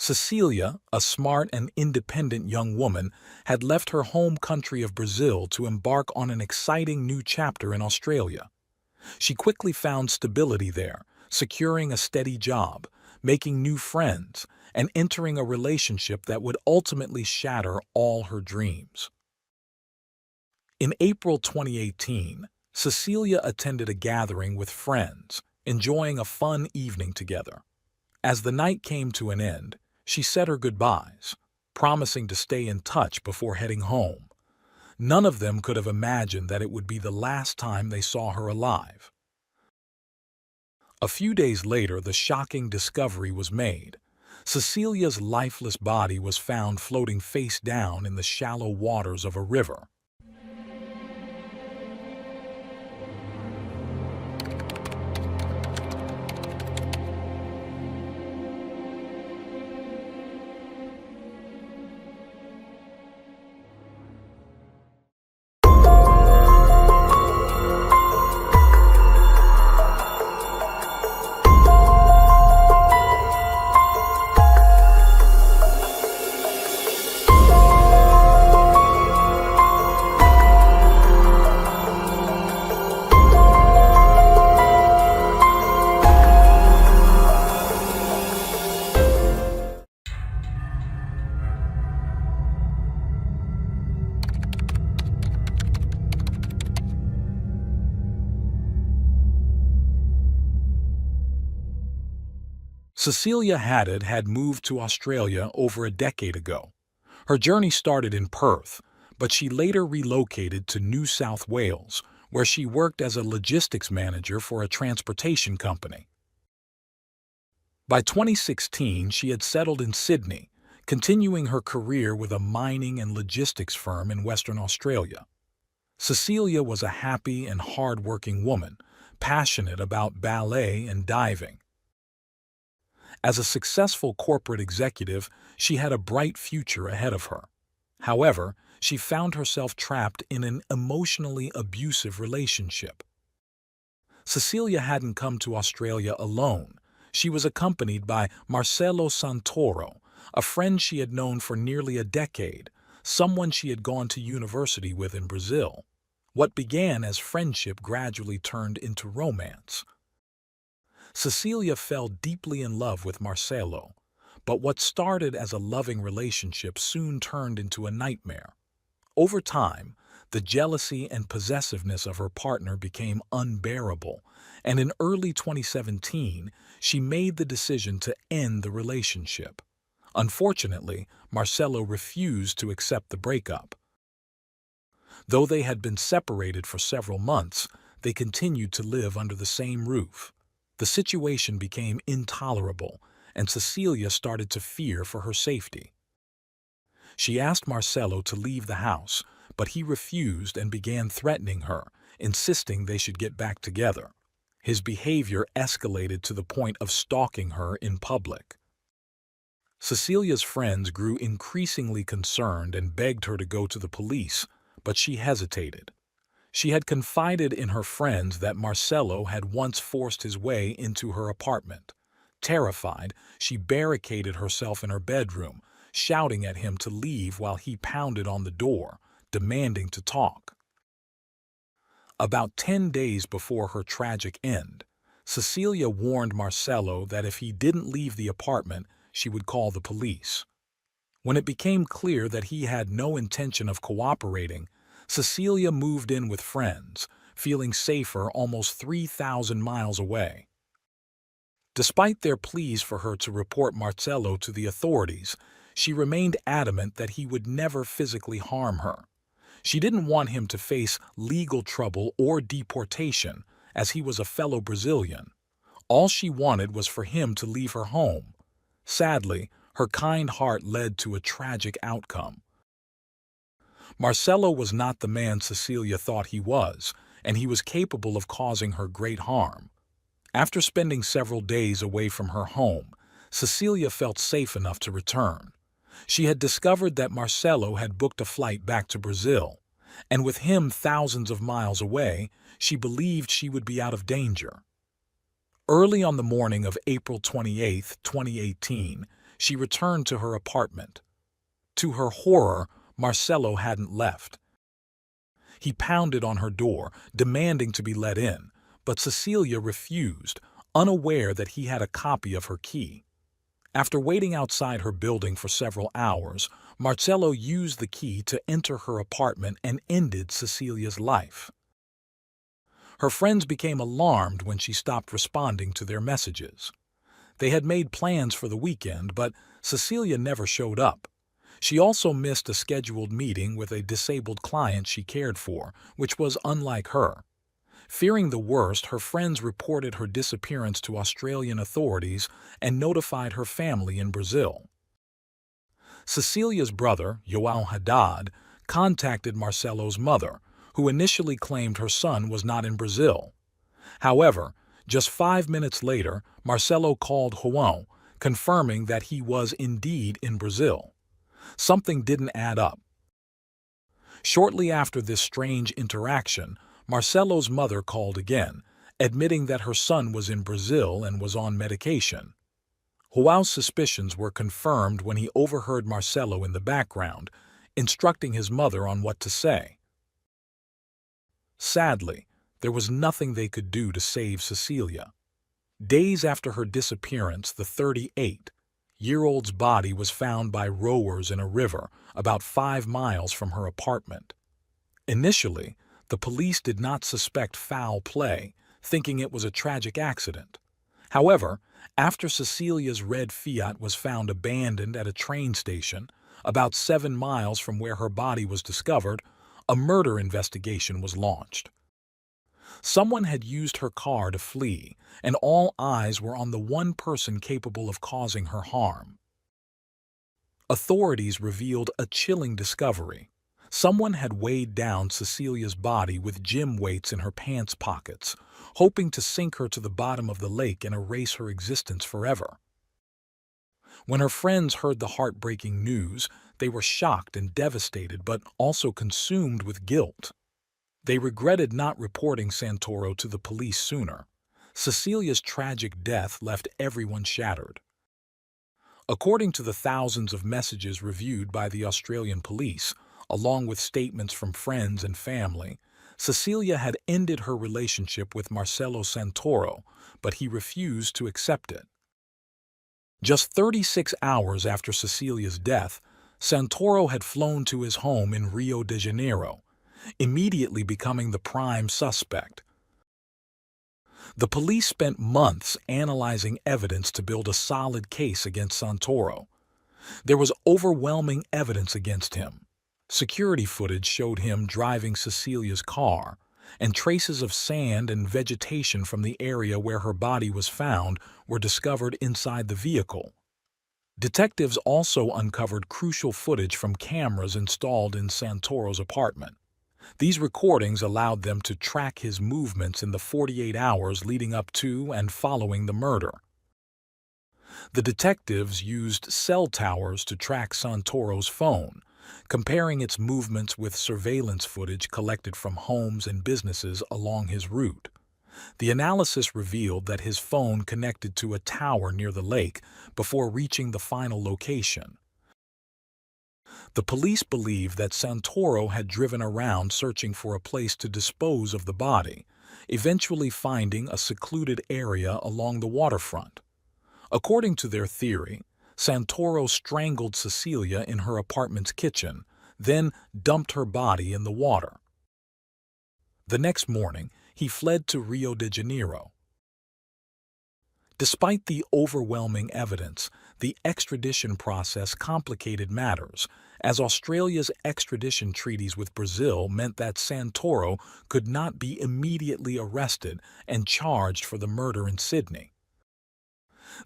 Cecilia, a smart and independent young woman, had left her home country of Brazil to embark on an exciting new chapter in Australia. She quickly found stability there, securing a steady job, making new friends, and entering a relationship that would ultimately shatter all her dreams. In April 2018, Cecilia attended a gathering with friends, enjoying a fun evening together. As the night came to an end, she said her goodbyes, promising to stay in touch before heading home. None of them could have imagined that it would be the last time they saw her alive. A few days later, the shocking discovery was made. Cecilia's lifeless body was found floating face down in the shallow waters of a river. Cecilia Haddad had moved to Australia over a decade ago. Her journey started in Perth, but she later relocated to New South Wales, where she worked as a logistics manager for a transportation company. By 2016, she had settled in Sydney, continuing her career with a mining and logistics firm in Western Australia. Cecilia was a happy and hard-working woman, passionate about ballet and diving. As a successful corporate executive, she had a bright future ahead of her. However, she found herself trapped in an emotionally abusive relationship. Cecilia hadn't come to Australia alone. She was accompanied by Marcelo Santoro, a friend she had known for nearly a decade, someone she had gone to university with in Brazil. What began as friendship gradually turned into romance. Cecilia fell deeply in love with Marcelo, but what started as a loving relationship soon turned into a nightmare. Over time, the jealousy and possessiveness of her partner became unbearable, and in early 2017, she made the decision to end the relationship. Unfortunately, Marcelo refused to accept the breakup. Though they had been separated for several months, they continued to live under the same roof. The situation became intolerable, and Cecilia started to fear for her safety. She asked Marcelo to leave the house, but he refused and began threatening her, insisting they should get back together. His behavior escalated to the point of stalking her in public. Cecilia's friends grew increasingly concerned and begged her to go to the police, but she hesitated. She had confided in her friends that Marcelo had once forced his way into her apartment. Terrified, she barricaded herself in her bedroom, shouting at him to leave while he pounded on the door, demanding to talk. About 10 days before her tragic end, Cecilia warned Marcelo that if he didn't leave the apartment, she would call the police. When it became clear that he had no intention of cooperating, Cecilia moved in with friends, feeling safer almost 3,000 miles away. Despite their pleas for her to report Marcelo to the authorities, she remained adamant that he would never physically harm her. She didn't want him to face legal trouble or deportation, as he was a fellow Brazilian. All she wanted was for him to leave her home. Sadly, her kind heart led to a tragic outcome. Marcelo was not the man Cecilia thought he was, and he was capable of causing her great harm. After spending several days away from her home, Cecilia felt safe enough to return. She had discovered that Marcelo had booked a flight back to Brazil, and with him thousands of miles away, she believed she would be out of danger. Early on the morning of April 28, 2018, she returned to her apartment. To her horror, Marcelo hadn't left. He pounded on her door, demanding to be let in, but Cecilia refused, unaware that he had a copy of her key. After waiting outside her building for several hours, Marcelo used the key to enter her apartment and ended Cecilia's life. Her friends became alarmed when she stopped responding to their messages. They had made plans for the weekend, but Cecilia never showed up. She also missed a scheduled meeting with a disabled client she cared for, which was unlike her. Fearing the worst, her friends reported her disappearance to Australian authorities and notified her family in Brazil. Cecilia's brother, João Haddad, contacted Marcelo's mother, who initially claimed her son was not in Brazil. However, just 5 minutes later, Marcelo called João, confirming that he was indeed in Brazil. Something didn't add up. Shortly after this strange interaction, Marcelo's mother called again, admitting that her son was in Brazil and was on medication. João's suspicions were confirmed when he overheard Marcelo in the background, instructing his mother on what to say. Sadly, there was nothing they could do to save Cecilia. Days after her disappearance, the 38-year-old's body was found by rowers in a river about 5 miles from her apartment. Initially, the police did not suspect foul play, thinking it was a tragic accident. However, after Cecilia's red Fiat was found abandoned at a train station, about 7 miles from where her body was discovered, a murder investigation was launched. Someone had used her car to flee, and all eyes were on the one person capable of causing her harm. Authorities revealed a chilling discovery. Someone had weighed down Cecilia's body with gym weights in her pants pockets, hoping to sink her to the bottom of the lake and erase her existence forever. When her friends heard the heartbreaking news, they were shocked and devastated, but also consumed with guilt. They regretted not reporting Santoro to the police sooner. Cecilia's tragic death left everyone shattered. According to the thousands of messages reviewed by the Australian police, along with statements from friends and family, Cecilia had ended her relationship with Marcelo Santoro, but he refused to accept it. Just 36 hours after Cecilia's death, Santoro had flown to his home in Rio de Janeiro, immediately becoming the prime suspect. The police spent months analyzing evidence to build a solid case against Santoro. There was overwhelming evidence against him. Security footage showed him driving Cecilia's car, and traces of sand and vegetation from the area where her body was found were discovered inside the vehicle. Detectives also uncovered crucial footage from cameras installed in Santoro's apartment. These recordings allowed them to track his movements in the 48 hours leading up to and following the murder. The detectives used cell towers to track Santoro's phone, comparing its movements with surveillance footage collected from homes and businesses along his route. The analysis revealed that his phone connected to a tower near the lake before reaching the final location. The police believed that Santoro had driven around searching for a place to dispose of the body, eventually finding a secluded area along the waterfront. According to their theory, Santoro strangled Cecilia in her apartment's kitchen, then dumped her body in the water. The next morning, he fled to Rio de Janeiro. Despite the overwhelming evidence, the extradition process complicated matters, as Australia's extradition treaties with Brazil meant that Santoro could not be immediately arrested and charged for the murder in Sydney.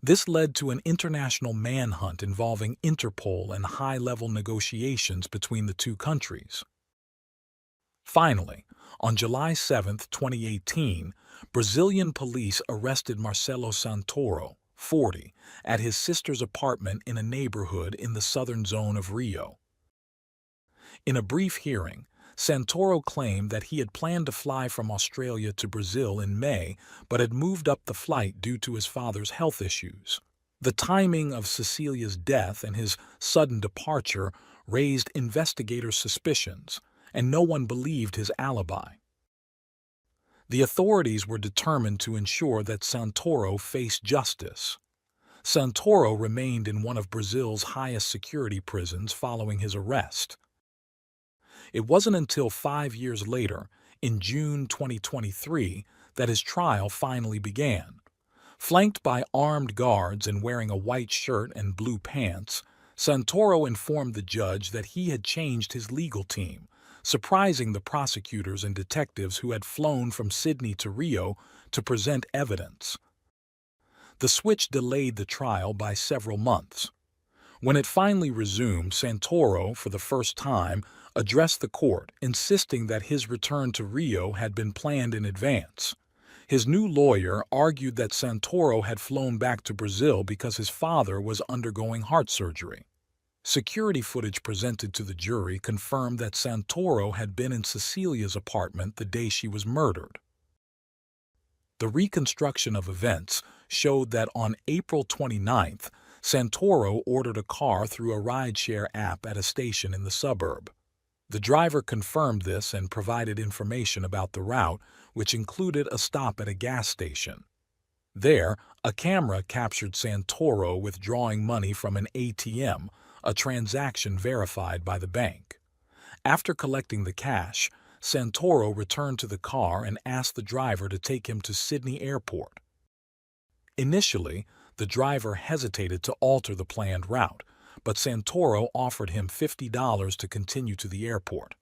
This led to an international manhunt involving Interpol and high-level negotiations between the two countries. Finally, on July 7, 2018, Brazilian police arrested Marcelo Santoro, 40, at his sister's apartment in a neighborhood in the southern zone of Rio. In a brief hearing, Santoro claimed that he had planned to fly from Australia to Brazil in May, but had moved up the flight due to his father's health issues. The timing of Cecilia's death and his sudden departure raised investigators' suspicions, and no one believed his alibi. The authorities were determined to ensure that Santoro faced justice. Santoro remained in one of Brazil's highest security prisons following his arrest. It wasn't until 5 years later, in June 2023, that his trial finally began. Flanked by armed guards and wearing a white shirt and blue pants, Santoro informed the judge that he had changed his legal team, surprising the prosecutors and detectives who had flown from Sydney to Rio to present evidence. The switch delayed the trial by several months. When it finally resumed, Santoro, for the first time, addressed the court, insisting that his return to Rio had been planned in advance. His new lawyer argued that Santoro had flown back to Brazil because his father was undergoing heart surgery. Security footage presented to the jury confirmed that Santoro had been in Cecilia's apartment the day she was murdered. The reconstruction of events showed that on April 29th, Santoro ordered a car through a rideshare app at a station in the suburb. The driver confirmed this and provided information about the route, which included a stop at a gas station. There, a camera captured Santoro withdrawing money from an ATM, a transaction verified by the bank. After collecting the cash, Santoro returned to the car and asked the driver to take him to Sydney Airport. Initially, the driver hesitated to alter the planned route, but Santoro offered him $50 to continue to the airport.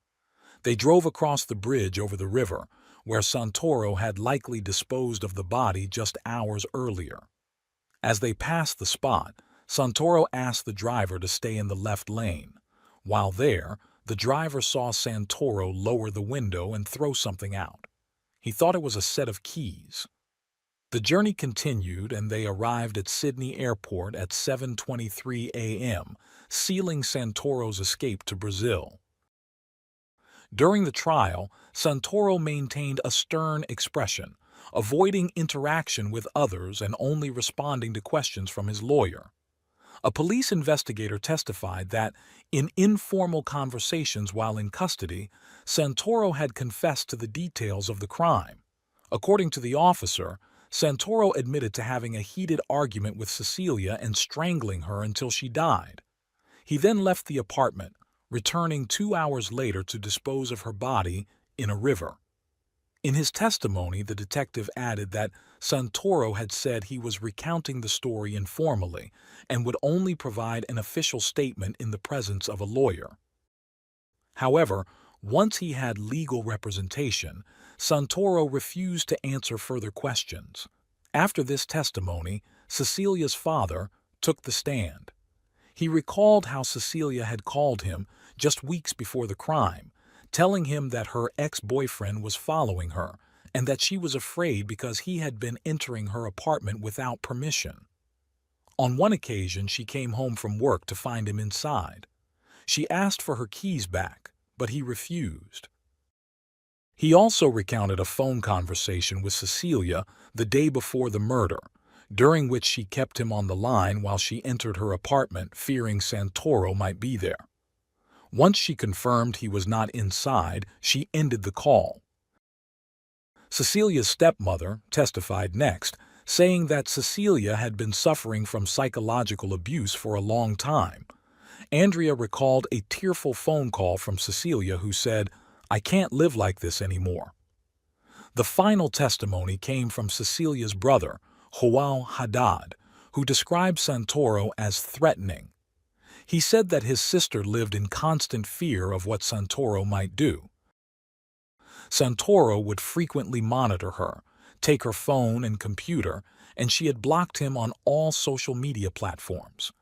They drove across the bridge over the river, where Santoro had likely disposed of the body just hours earlier. As they passed the spot, Santoro asked the driver to stay in the left lane. While there, the driver saw Santoro lower the window and throw something out. He thought it was a set of keys. The journey continued and they arrived at Sydney Airport at 7:23 a.m., sealing Santoro's escape to Brazil. During the trial, Santoro maintained a stern expression, avoiding interaction with others and only responding to questions from his lawyer. A police investigator testified that, in informal conversations while in custody, Santoro had confessed to the details of the crime. According to the officer, Santoro admitted to having a heated argument with Cecilia and strangling her until she died. He then left the apartment, returning 2 hours later to dispose of her body in a river. In his testimony, the detective added that Santoro had said he was recounting the story informally and would only provide an official statement in the presence of a lawyer. However, once he had legal representation, Santoro refused to answer further questions. After this testimony, Cecilia's father took the stand. He recalled how Cecilia had called him just weeks before the crime, telling him that her ex-boyfriend was following her and that she was afraid because he had been entering her apartment without permission. On one occasion, she came home from work to find him inside. She asked for her keys back, but he refused. He also recounted a phone conversation with Cecilia the day before the murder, during which she kept him on the line while she entered her apartment, fearing Santoro might be there. Once she confirmed he was not inside, she ended the call. Cecilia's stepmother testified next, saying that Cecilia had been suffering from psychological abuse for a long time. Andrea recalled a tearful phone call from Cecilia who said, "I can't live like this anymore." The final testimony came from Cecilia's brother, João Haddad, who described Santoro as threatening. He said that his sister lived in constant fear of what Santoro might do. Santoro would frequently monitor her, take her phone and computer, and she had blocked him on all social media platforms.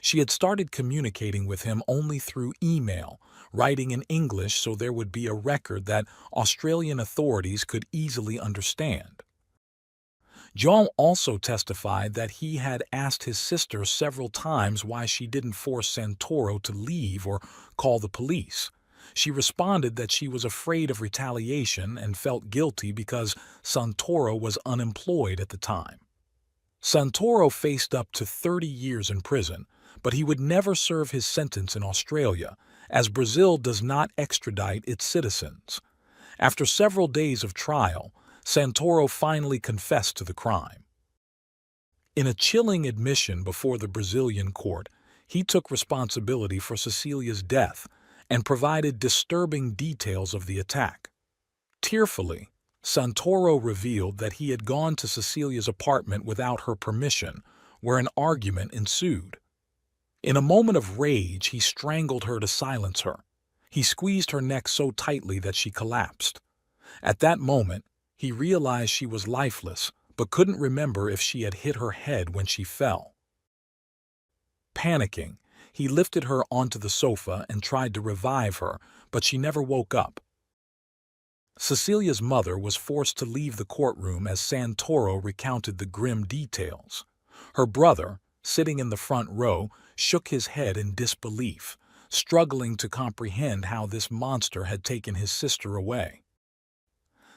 She had started communicating with him only through email, writing in English so there would be a record that Australian authorities could easily understand. João also testified that he had asked his sister several times why she didn't force Santoro to leave or call the police. She responded that she was afraid of retaliation and felt guilty because Santoro was unemployed at the time. Santoro faced up to 30 years in prison, but he would never serve his sentence in Australia, as Brazil does not extradite its citizens. After several days of trial, Santoro finally confessed to the crime. In a chilling admission before the Brazilian court, he took responsibility for Cecilia's death and provided disturbing details of the attack. Tearfully, Santoro revealed that he had gone to Cecilia's apartment without her permission, where an argument ensued. In a moment of rage, he strangled her to silence her. He squeezed her neck so tightly that she collapsed. At that moment, he realized she was lifeless, but couldn't remember if she had hit her head when she fell. Panicking, he lifted her onto the sofa and tried to revive her, but she never woke up. Cecilia's mother was forced to leave the courtroom as Santoro recounted the grim details. Her brother, sitting in the front row, shook his head in disbelief, struggling to comprehend how this monster had taken his sister away.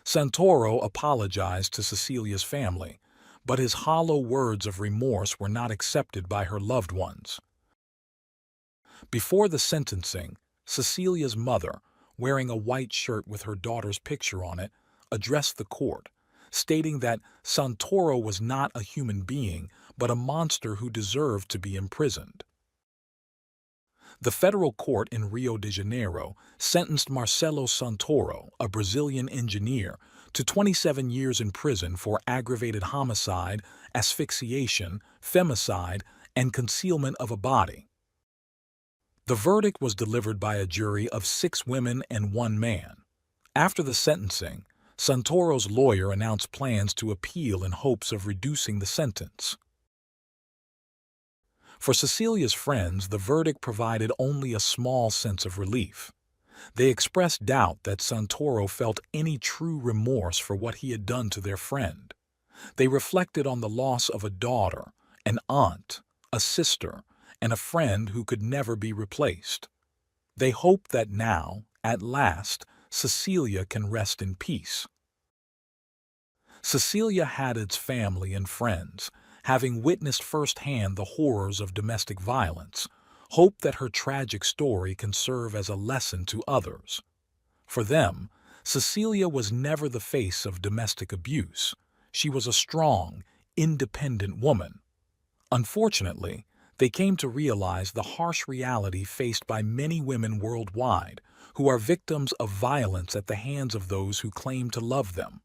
Santoro apologized to Cecilia's family, but his hollow words of remorse were not accepted by her loved ones. Before the sentencing, Cecilia's mother, wearing a white shirt with her daughter's picture on it, addressed the court, stating that Santoro was not a human being, but a monster who deserved to be imprisoned. The federal court in Rio de Janeiro sentenced Marcelo Santoro, a Brazilian engineer, to 27 years in prison for aggravated homicide, asphyxiation, femicide, and concealment of a body. The verdict was delivered by a jury of 6 women and 1 man. After the sentencing, Santoro's lawyer announced plans to appeal in hopes of reducing the sentence. For Cecilia's friends, the verdict provided only a small sense of relief. They expressed doubt that Santoro felt any true remorse for what he had done to their friend. They reflected on the loss of a daughter, an aunt, a sister, and a friend who could never be replaced. They hoped that now, at last, Cecilia can rest in peace. Cecilia Haddad's family and friends, having witnessed firsthand the horrors of domestic violence, hope that her tragic story can serve as a lesson to others. For them, Cecilia was never the face of domestic abuse. She was a strong, independent woman. Unfortunately, they came to realize the harsh reality faced by many women worldwide who are victims of violence at the hands of those who claim to love them.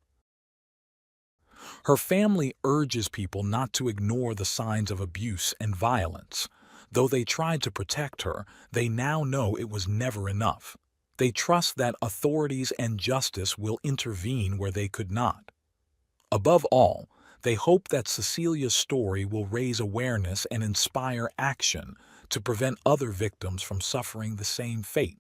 Her family urges people not to ignore the signs of abuse and violence. Though they tried to protect her, they now know it was never enough. They trust that authorities and justice will intervene where they could not. Above all, they hope that Cecilia's story will raise awareness and inspire action to prevent other victims from suffering the same fate.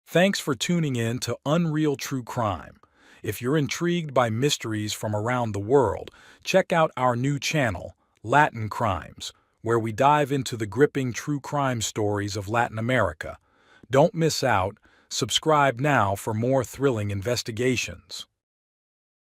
Thanks for tuning in to Unreal True Crime. If you're intrigued by mysteries from around the world, check out our new channel, Latin Crimes, where we dive into the gripping true crime stories of Latin America. Don't miss out. Subscribe now for more thrilling investigations.